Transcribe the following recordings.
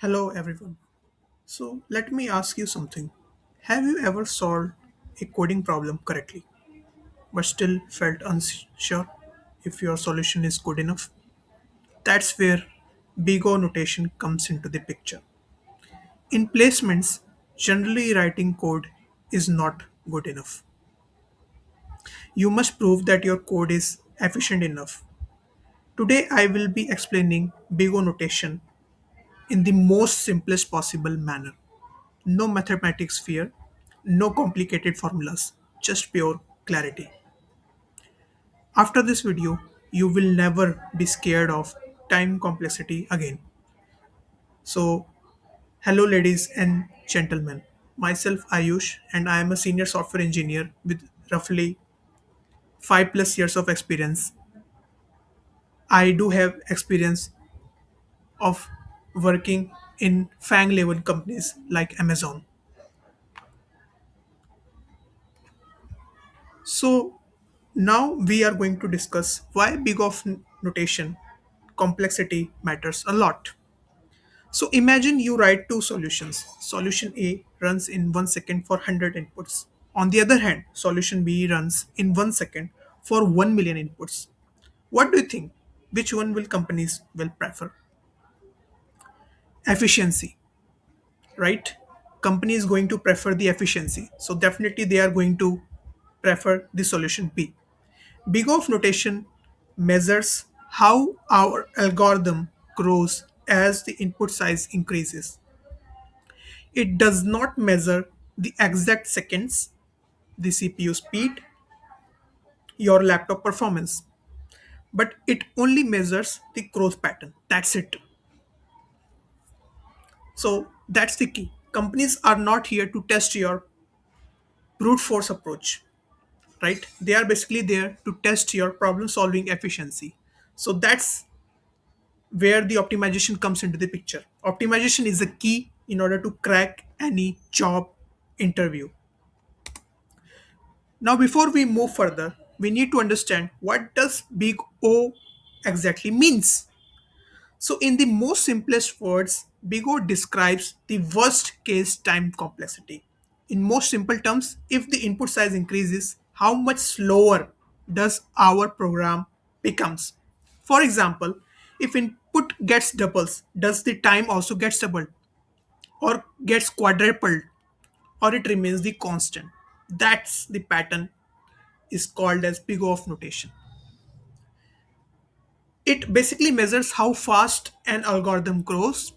Hello, everyone. So, let me ask you something. Have you ever solved a coding problem correctly, but still felt unsure if your solution is good enough? That's where big O notation comes into the picture. In placements, generally writing code is not good enough. You must prove that your code is efficient enough. Today, I will be explaining big O notation in the most simplest possible manner. No mathematics fear, no complicated formulas, just pure clarity. After this video, you will never be scared of time complexity again. So, hello, ladies and gentlemen. Myself, Ayush, and I am a senior software engineer with roughly 5 plus years of experience. I do have experience of working in FANG level companies like Amazon. So now we are going to discuss why big of notation complexity matters a lot. So imagine you write two solutions. Solution A runs in 1 second for 100 inputs. On the other hand, solution B runs in 1 second for 1 million inputs. What do you think? Which one will companies will prefer? Efficiency, right? Company is going to prefer the efficiency. So definitely they are going to prefer the solution B. Big of notation measures how our algorithm grows as the input size increases. It does not measure the exact seconds, the CPU speed, your laptop performance, but it only measures the growth pattern. That's it. So that's the key. Companies are not here to test your brute force approach, right? They are basically there to test your problem solving efficiency. So that's where the optimization comes into the picture. Optimization is the key in order to crack any job interview. Now, before we move further, we need to understand what does big O exactly means. So, in the most simplest words, big O describes the worst case time complexity. In most simple terms, if the input size increases, how much slower does our program becomes? For example, if input gets doubles, does the time also gets doubled or gets quadrupled or it remains the constant? That's the pattern is called as big O of notation. It basically measures how fast an algorithm grows.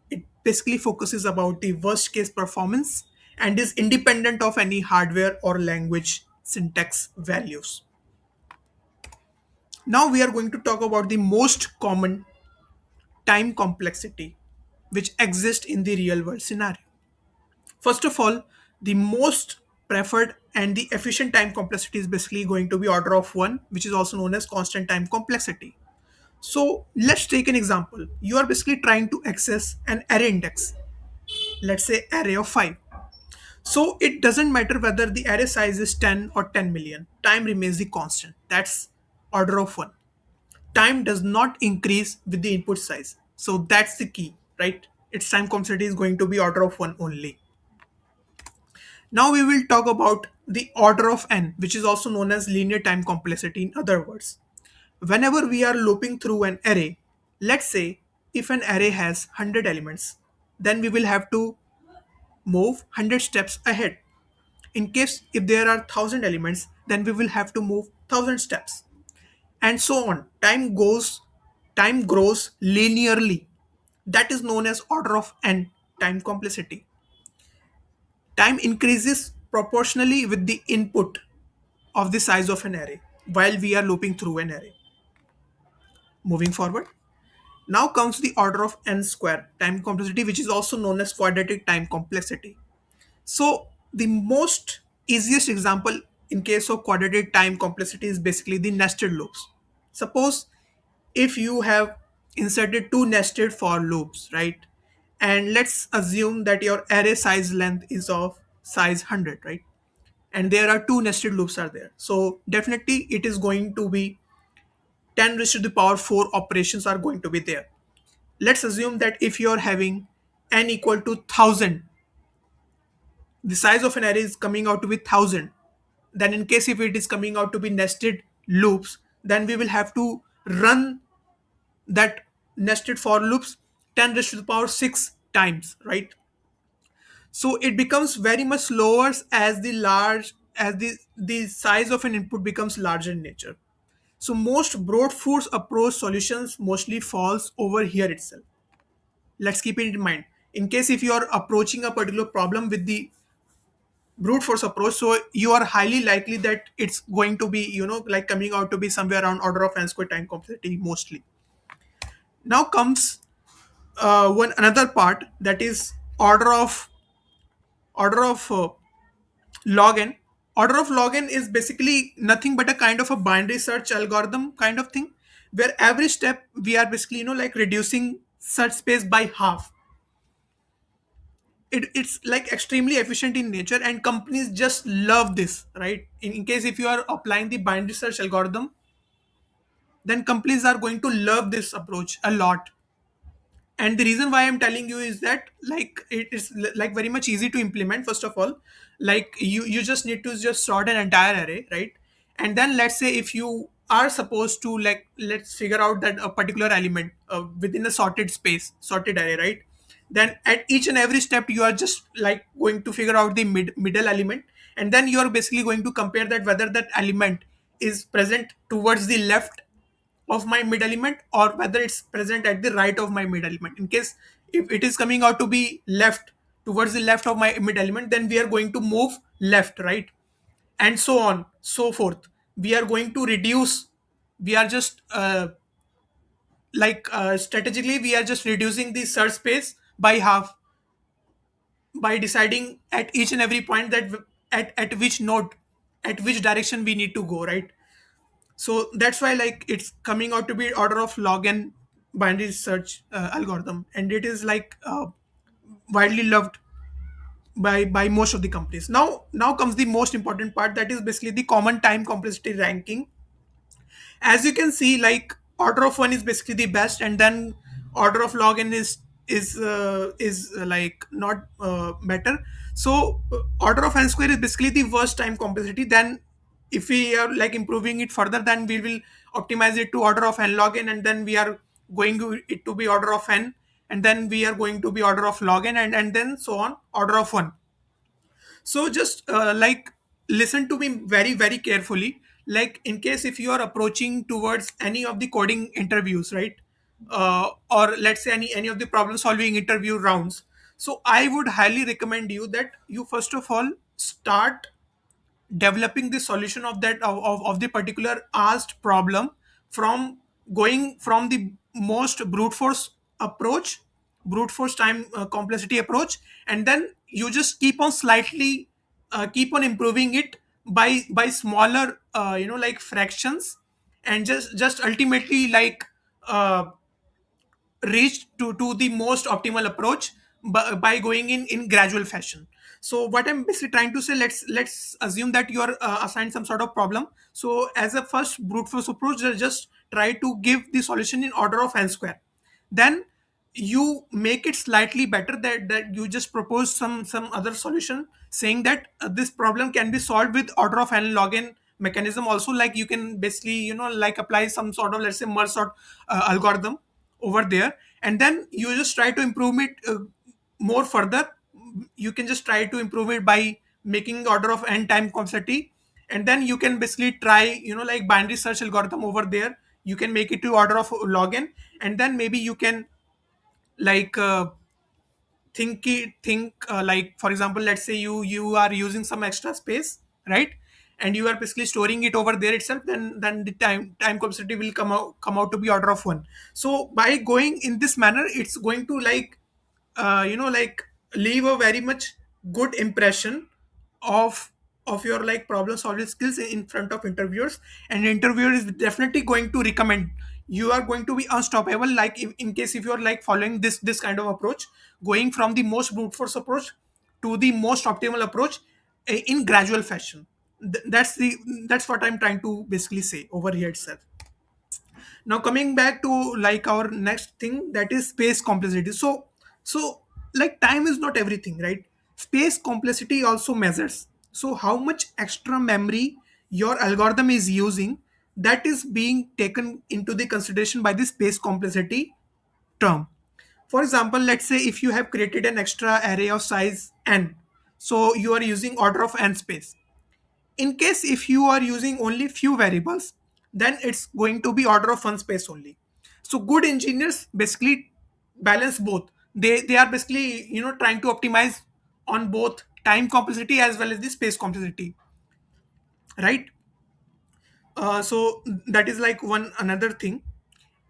It basically focuses about the worst case performance and is independent of any hardware or language syntax values. Now we are going to talk about the most common time complexity which exists in the real world scenario. First of all, the most preferred and the efficient time complexity is basically going to be order of 1, which is also known as constant time complexity. So let's take an example. You are basically trying to access an array index, let's say array of 5. So it doesn't matter whether the array size is 10 or 10 million, time remains the constant. That's order of 1. Time does not increase with the input size. So that's the key, right? Its time complexity is going to be order of 1 only. Now we will talk about the order of n, which is also known as linear time complexity in other words. Whenever we are looping through an array, let's say if an array has 100 elements, then we will have to move 100 steps ahead. In case if there are 1000 elements, then we will have to move 1000 steps. And so on. Time grows linearly. That is known as order of n time complexity. Time increases proportionally with the input of the size of an array while we are looping through an array. Moving forward, now comes the order of n square time complexity, which is also known as quadratic time complexity. So the most easiest example in case of quadratic time complexity is basically the nested loops. Suppose if you have inserted two nested for loops, right? And let's assume that your array size length is of size 100, right? And there are two nested loops are there. So definitely it is going to be 10 raised to the power 4 operations are going to be there. Let's assume that if you're having n equal to 1000, the size of an array is coming out to be 1000, then in case if it is coming out to be nested loops, then we will have to run that nested for loops 10 raised to the power 6 times, right? So it becomes very much slower as the size of an input becomes larger in nature. So most brute force approach solutions mostly falls over here itself. Let's keep it in mind. In case if you are approaching a particular problem with the brute force approach, so you are highly likely that it's going to be, like coming out to be somewhere around order of n square time complexity mostly. Now comes one another part, that is order of log n. Order of log n is basically nothing but a kind of a binary search algorithm kind of thing, where every step we are basically like reducing search space by half. It's like extremely efficient in nature, and companies just love this, right? In case if you are applying the binary search algorithm, then companies are going to love this approach a lot. And the reason why I'm telling you is that, like, it is like very much easy to implement. First of all, like, you just need to just sort an entire array, right? And then let's say if you are supposed to, like, let's figure out that a particular element within a sorted array, right? Then at each and every step you are just like going to figure out the middle element, and then you are basically going to compare that whether that element is present towards the left of my mid element or whether it's present at the right of my mid element. In case if it is coming out to be left, towards the left of my mid element, then we are going to move left, right? And so on so forth. We are going to reduce, we are just strategically we are just reducing the search space by half, by deciding at each and every point that at which node, at which direction we need to go, right? So that's why, like, it's coming out to be order of log n binary search algorithm, and it is like widely loved by most of the companies. Now comes the most important part, that is basically the common time complexity ranking. As you can see, like, order of one is basically the best, and then order of log n is like not better. So order of n square is basically the worst time complexity. Then if we are like improving it further, then we will optimize it to order of n log n, and then we are going to it to be order of n, and then we are going to be order of log n, and then so on order of 1. So just like, listen to me very very carefully. Like, in case if you are approaching towards any of the coding interviews, right? Or let's say any of the problem solving interview rounds, so I would highly recommend you that you first of all start developing the solution of of the particular asked problem, from going from the most brute force approach, brute force time complexity approach, and then you just keep on slightly keep on improving it by smaller like fractions, and just ultimately like reach to the most optimal approach by going in gradual fashion. So what I'm basically trying to say, let's assume that you are assigned some sort of problem. So as a first brute force approach, just try to give the solution in order of n square. Then you make it slightly better, that you just propose some other solution, saying that this problem can be solved with order of n log n mechanism also. Like, you can basically like apply some sort of, let's say, merge sort algorithm over there, and then you just try to improve it more further. You can just try to improve it by making order of n time complexity, and then you can basically try like binary search algorithm over there. You can make it to order of log n, and then maybe you can like like, for example, let's say you are using some extra space, right? And you are basically storing it over there itself, then the time complexity will come out to be order of 1. So by going in this manner, it's going to like like leave a very much good impression of your like problem solving skills in front of interviewers, and interviewer is definitely going to recommend. You are going to be unstoppable, like, if, in case if you are like following this kind of approach, going from the most brute force approach to the most optimal approach in gradual fashion. That's what I'm trying to basically say over here itself. Now coming back to like our next thing, that is space complexity. So like time is not everything, right? Space complexity also measures. So how much extra memory your algorithm is using, that is being taken into the consideration by the space complexity term. For example, let's say if you have created an extra array of size n, so you are using order of n space. In case if you are using only few variables, then it's going to be order of one space only. So good engineers basically balance both. They are basically trying to optimize on both time complexity as well as the space complexity, right? So that is like one another thing.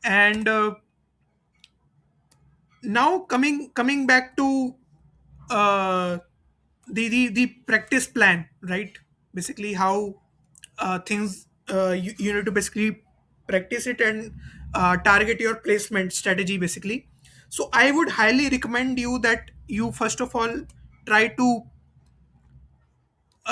And now coming back to uh, the practice plan, right? Basically how things you need to basically practice it and target your placement strategy basically. So I would highly recommend you that you first of all try to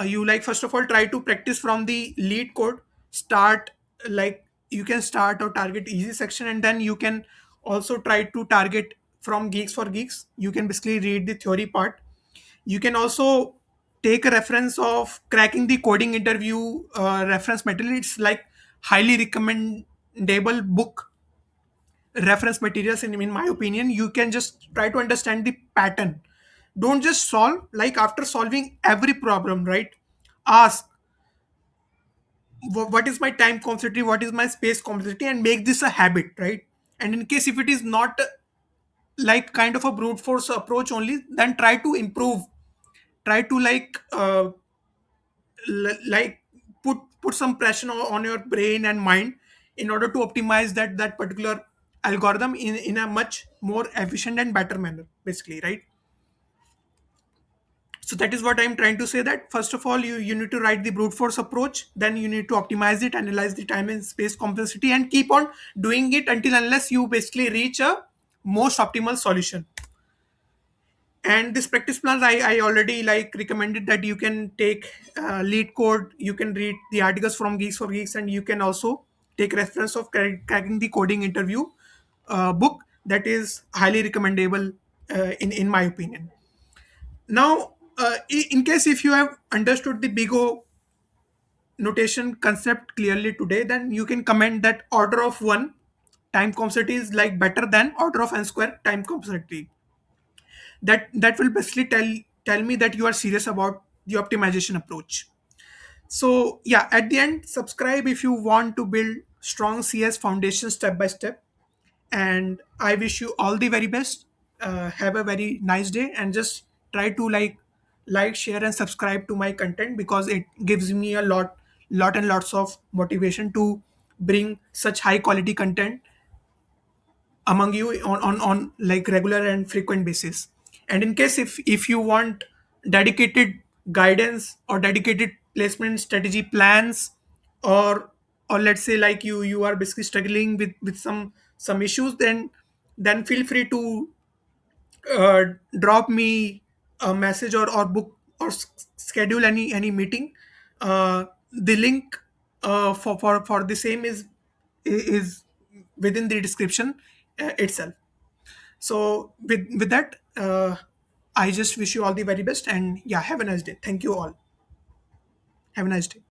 you like first of all try to practice from the lead code. Start like you can start or target easy section, and then you can also try to target from geeks for geeks. You can basically read the theory part. You can also take a reference of cracking the coding interview reference material. It's like highly recommendable book reference materials in my opinion. You can just try to understand the pattern. Don't just solve. Like after solving every problem, right, ask what is my time complexity, what is my space complexity, and make this a habit, right? And in case if it is not like kind of a brute force approach only, then try to improve. Try to like put some pressure on your brain and mind in order to optimize that particular algorithm in a much more efficient and better manner basically, right? So that is what I'm trying to say, that first of all you need to write the brute force approach, then you need to optimize it, analyze the time and space complexity, and keep on doing it until unless you basically reach a most optimal solution. And this practice plans I already like recommended that you can take lead code, you can read the articles from geeks for geeks, and you can also take reference of cracking the coding interview book. That is highly recommendable in my opinion. Now in case if you have understood the big O notation concept clearly today, then you can comment that order of one time complexity is like better than order of n square time complexity. That will basically tell me that you are serious about the optimization approach. So yeah, at the end, subscribe if you want to build strong CS foundation step by step. And I wish you all the very best. Have a very nice day, and just try to like share and subscribe to my content, because it gives me a lot and lots of motivation to bring such high quality content among you on like regular and frequent basis. And in case if you want dedicated guidance or dedicated placement strategy plans, or let's say like you are basically struggling with some issues, then feel free to uh, drop me a message, or book or schedule any meeting. The link for the same is within the description itself. So with that, I just wish you all the very best, and yeah, have a nice day. Thank you all. Have a nice day.